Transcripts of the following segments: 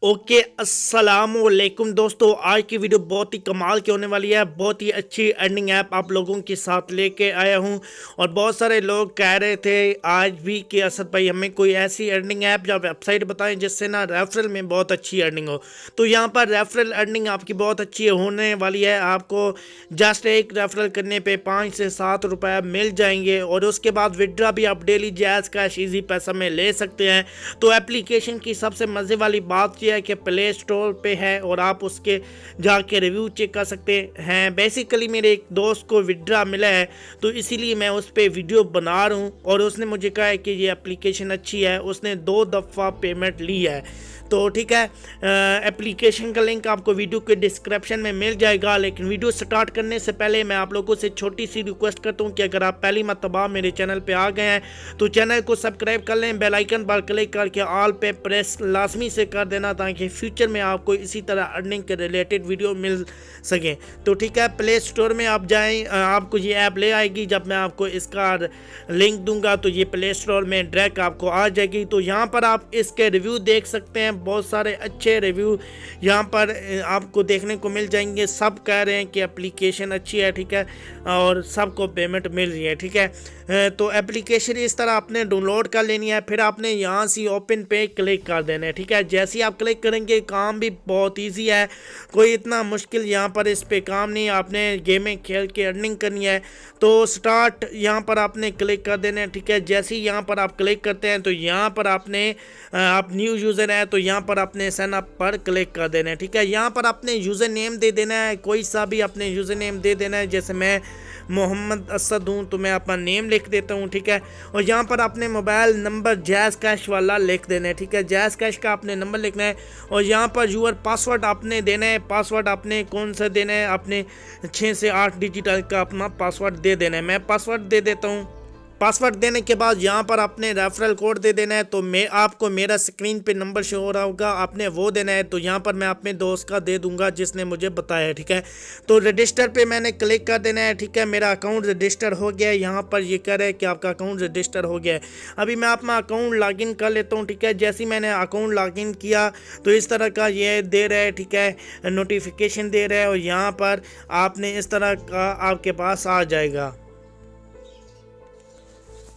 Okay अस्सलामुअलैकुम दोस्तों, आज की वीडियो बहुत ही कमाल की होने वाली है। बहुत ही अच्छी अर्निंग ऐप आप लोगों के साथ लेके आया हूं। और बहुत सारे लोग कह रहे थे आज भी कि असद भाई हमें कोई ऐसी अर्निंग ऐप या वेबसाइट बताएं जिससे ना रेफरल में बहुत अच्छी अर्निंग हो। तो यहां पर रेफरल अर्निंग आपकी बहुत अच्छी होने वाली है। आपको जस्ट एक रेफरल करने पे 5 से 7 रुपये मिल जाएंगे और उसके बाद विड्रा भी आप डेली जैज़ कैश ईजी पैसा में ले सकते हैं। तो एप्लीकेशन की सबसे मज़े वाली बात है कि प्ले स्टोर पे है और आप उसके जाके रिव्यू चेक कर सकते हैं। बेसिकली मेरे एक दोस्त को विड्रा मिला है तो इसीलिए मैं उस पर वीडियो बना रहा हूँ और उसने मुझे कहा है कि ये एप्लीकेशन अच्छी है। उसने 2 दफ़ा पेमेंट ली है। तो ठीक है, एप्लीकेशन का लिंक आपको वीडियो के डिस्क्रिप्शन में मिल जाएगा। लेकिन वीडियो स्टार्ट करने से पहले मैं आप लोगों से छोटी सी रिक्वेस्ट करता हूँ कि अगर आप पहली मरतबा मेरे चैनल पे आ गए हैं तो चैनल को सब्सक्राइब कर लें, बेल आइकन पर क्लिक करके ऑल पे प्रेस लाजमी से कर देना ताकि फ्यूचर में आपको इसी तरह अर्निंग के रिलेटेड वीडियो मिल सकें। तो ठीक है, प्ले स्टोर में आप जाएँ, आपको ये ऐप ले आएगी। जब मैं आपको इसका लिंक दूंगा तो ये प्ले स्टोर में डायरेक्ट आपको आ जाएगी। तो यहाँ पर आप इसके रिव्यू देख सकते हैं। बहुत सारे अच्छे रिव्यू यहाँ पर आपको देखने को मिल जाएंगे। सब कह रहे हैं कि एप्लीकेशन अच्छी है, ठीक है, और सबको पेमेंट मिल रही है, ठीक है। तो एप्लीकेशन इस तरह आपने डाउनलोड कर लेनी है, फिर आपने यहाँ से ओपन पे क्लिक कर देना है, ठीक है। जैसे ही आप क्लिक करेंगे काम भी बहुत ईजी है, कोई इतना मुश्किल यहाँ पर इस पे काम नहीं। आपने गेमें खेल के अर्निंग करनी है तो स्टार्ट यहाँ पर आपने क्लिक कर देना है, ठीक है। जैसे ही यहाँ पर आप क्लिक करते हैं तो यहाँ पर आपने आप न्यू यूज़र है तो यहाँ पर आपने साइन अप पर क्लिक कर देना है, ठीक है। यहाँ पर आपने यूज़र नेम दे देना है, कोई सा भी अपने यूज़र नेम दे देना है। जैसे मैं मोहम्मद असद हूँ तो मैं अपना नेम लिख देता हूँ, ठीक है। और यहाँ पर आपने मोबाइल नंबर जैज़ कैश वाला लिख देना है, ठीक है। जैज़ कैश का आपने नंबर लिखना है और यहाँ पर यूर पासवर्ड आपने देना है। पासवर्ड आपने कौन सा देना है, आपने 6 से 8 डिजिटल का अपना पासवर्ड दे देना है। मैं पासवर्ड दे देता हूँ। पासवर्ड देने के बाद यहाँ पर आपने रेफरल कोड दे देना है। तो मैं आपको मेरा स्क्रीन पे नंबर शो हो रहा होगा, आपने वो देना है। तो यहाँ पर मैं अपने दोस्त का दे दूंगा जिसने मुझे बताया है, ठीक है। तो रजिस्टर पे मैंने क्लिक कर देना है, ठीक है। मेरा अकाउंट रजिस्टर हो गया है। यहाँ पर ये कह रहा है कि आपका अकाउंट रजिस्टर हो गया है। अभी मैं अपना अकाउंट लॉगिन कर लेता हूँ, ठीक है। जैसे ही मैंने अकाउंट लॉगिन किया तो इस तरह का ये दे रहा है, ठीक है, नोटिफिकेशन दे रहा है और यहाँ पर आपने इस तरह का आपके पास आ जाएगा।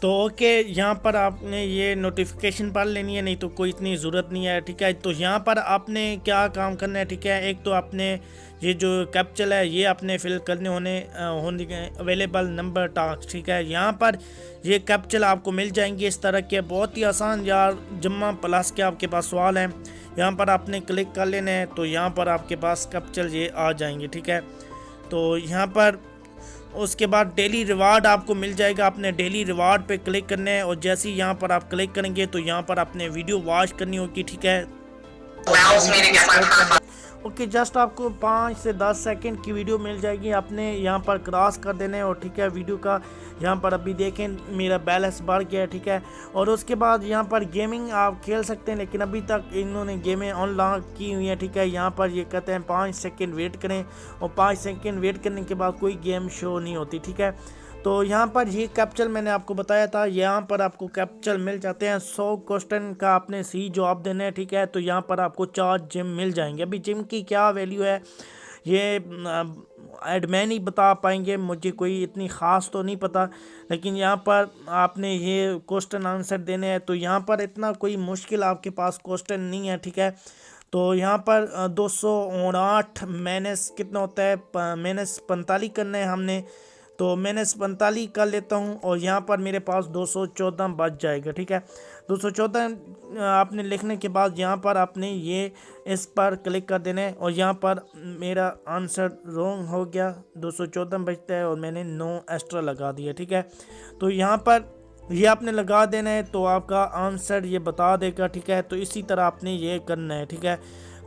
तो ओके, यहाँ पर आपने ये नोटिफिकेशन पढ़ लेनी है, नहीं तो कोई इतनी ज़रूरत नहीं है, ठीक है। तो यहाँ पर आपने क्या काम करना है, ठीक है। एक तो आपने ये जो कैप्चल है ये आपने फिल करने होने अवेलेबल नंबर टास्क, ठीक है। यहाँ पर ये कैप्चल आपको मिल जाएंगे इस तरह के, बहुत ही आसान यार, जम्मा प्लस के आपके पास सवाल हैं। यहाँ पर आपने क्लिक कर लेना है तो यहाँ पर आपके पास कैप्चल ये आ जाएंगे, ठीक है। तो यहाँ पर उसके बाद डेली रिवार्ड आपको मिल जाएगा। आपने डेली रिवार्ड पे क्लिक करना है और जैसे ही यहाँ पर आप क्लिक करेंगे तो यहाँ पर आपने वीडियो वॉच करनी होगी, ठीक है। ओके, जस्ट आपको 5 से 10 सेकंड की वीडियो मिल जाएगी। आपने यहाँ पर क्रॉस कर देना है और ठीक है, वीडियो का यहाँ पर अभी देखें मेरा बैलेंस बढ़ गया है, ठीक है। और उसके बाद यहाँ पर गेमिंग आप खेल सकते हैं, लेकिन अभी तक इन्होंने गेमें अनलॉक की हुई हैं, ठीक है। यहाँ पर ये कहते हैं 5 सेकंड वेट करें और 5 सेकंड वेट करने के बाद कोई गेम शो नहीं होती, ठीक है। तो यहाँ पर ये कैप्चल मैंने आपको बताया था, यहाँ पर आपको कैप्चल मिल जाते हैं। 100 क्वेश्चन का आपने सही जवाब देना है, ठीक है। तो यहाँ पर आपको 4 जिम मिल जाएंगे। अभी जिम की क्या वैल्यू है ये एडमिन ही बता पाएंगे, मुझे कोई इतनी ख़ास तो नहीं पता। लेकिन यहाँ पर आपने ये क्वेश्चन आंसर देने हैं तो यहाँ पर इतना कोई मुश्किल आपके पास क्वेश्चन नहीं है, ठीक है। तो यहाँ पर 208 माइनस कितना होता है, माइनस 45 करना है हमने। तो मैंने 45 कर लेता हूँ और यहाँ पर मेरे पास 214 बच जाएगा, ठीक है। 214 आपने लिखने के बाद यहाँ पर आपने ये इस पर क्लिक कर देना है और यहाँ पर मेरा आंसर रॉन्ग हो गया, 214 बचता है और मैंने 9 एक्स्ट्रा लगा दिया, ठीक है। तो यहाँ पर ये आपने लगा देना है तो आपका आंसर ये बता देगा, ठीक है। तो इसी तरह आपने ये करना है, ठीक है।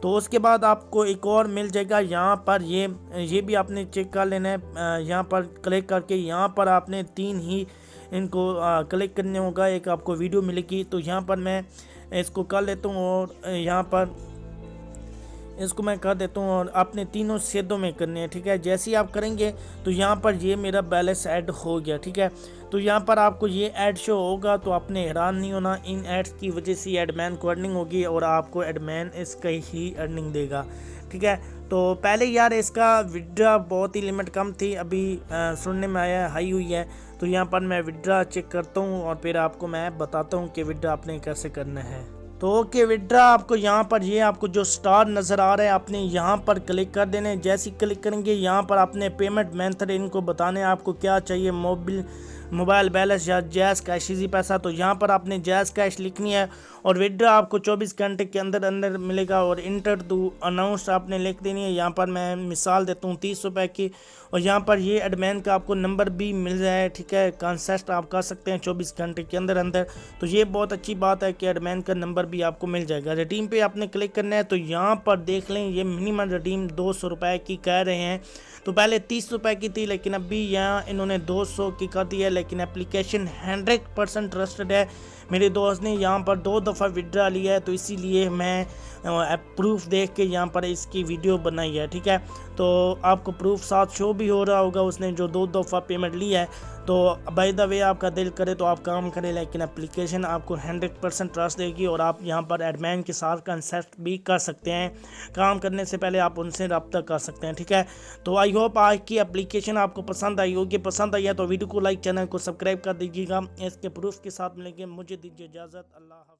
तो उसके बाद आपको एक और मिल जाएगा यहाँ पर, ये भी आपने चेक कर लेना है। यहाँ पर क्लिक करके यहाँ पर आपने 3 ही इनको क्लिक करने होगा, एक आपको वीडियो मिलेगी। तो यहाँ पर मैं इसको कर लेता हूँ और यहाँ पर इसको मैं कर देता हूँ और अपने तीनों सेदों में करने हैं, ठीक है। जैसे ही आप करेंगे तो यहाँ पर ये मेरा बैलेंस ऐड हो गया, ठीक है। तो यहाँ पर आपको ये ऐड शो होगा, तो आपने हैरान नहीं होना, इन एड्स की वजह से एडमैन को अर्निंग होगी और आपको एडमैन इसका ही अर्निंग देगा, ठीक है। तो पहले यार इसका विड्रा बहुत ही लिमिट कम थी, अभी सुनने में आया हाई हुई है। तो यहाँ पर मैं विड्रा चेक करता हूँ और फिर आपको मैं बताता हूँ कि विड्रा आपने कैसे करना है। तो ओके, विड्रा आपको यहाँ पर ये आपको जो स्टार नज़र आ रहा है आपने यहाँ पर क्लिक कर देने। जैसे ही क्लिक करेंगे यहाँ पर आपने पेमेंट मेथड इनको बताने आपको क्या चाहिए, मोबाइल बैलेंस या जैज़ कैश, इजी पैसा। तो यहाँ पर आपने जैज़ कैश लिखनी है और विड्रा आपको 24 घंटे के अंदर अंदर मिलेगा और इंटर टू अनाउंस आपने लिख देनी है। यहाँ पर मैं मिसाल देता हूँ 30 रुपये की, और यहाँ पर ये एडमैन का आपको नंबर भी मिल जाए, ठीक है। कंसेस्ट आप कर सकते हैं 24 घंटे के अंदर अंदर। तो ये बहुत अच्छी बात है कि एडमैन का नंबर भी आपको मिल जाएगा। रिडीम पे आपने क्लिक करना है। तो यहाँ पर देख लें ये मिनिमम रिडीम 200 रुपये की कह रहे हैं। तो पहले 30 रुपये की थी, लेकिन अभी यहाँ इन्होंने 200 की कर दी है। लेकिन एप्लीकेशन 100% ट्रस्टेड है। मेरे दोस्त ने यहाँ पर 2 दफ़ा विड्रा लिया है, तो इसीलिए मैं प्रूफ देख के यहाँ पर इसकी वीडियो बनाई है, ठीक है। तो आपको प्रूफ साथ शो भी हो रहा होगा उसने जो 2 दफ़ा पेमेंट ली है। तो बाय द वे आपका दिल करे तो आप काम करें, लेकिन एप्लीकेशन आपको 100% ट्रस्ट देगी और आप यहाँ पर एडमैन के साथ कंसेप्ट भी कर सकते हैं। काम करने से पहले आप उनसे रब्ता कर सकते हैं, ठीक है। तो आई होप आज की एप्लीकेशन आपको पसंद आई होगी। पसंद आई है तो वीडियो को लाइक, चैनल को सब्सक्राइब कर दीजिएगा। इसके प्रूफ के साथ मिलेंगे। मुझे दीजिए इजाज़त। अल्लाह।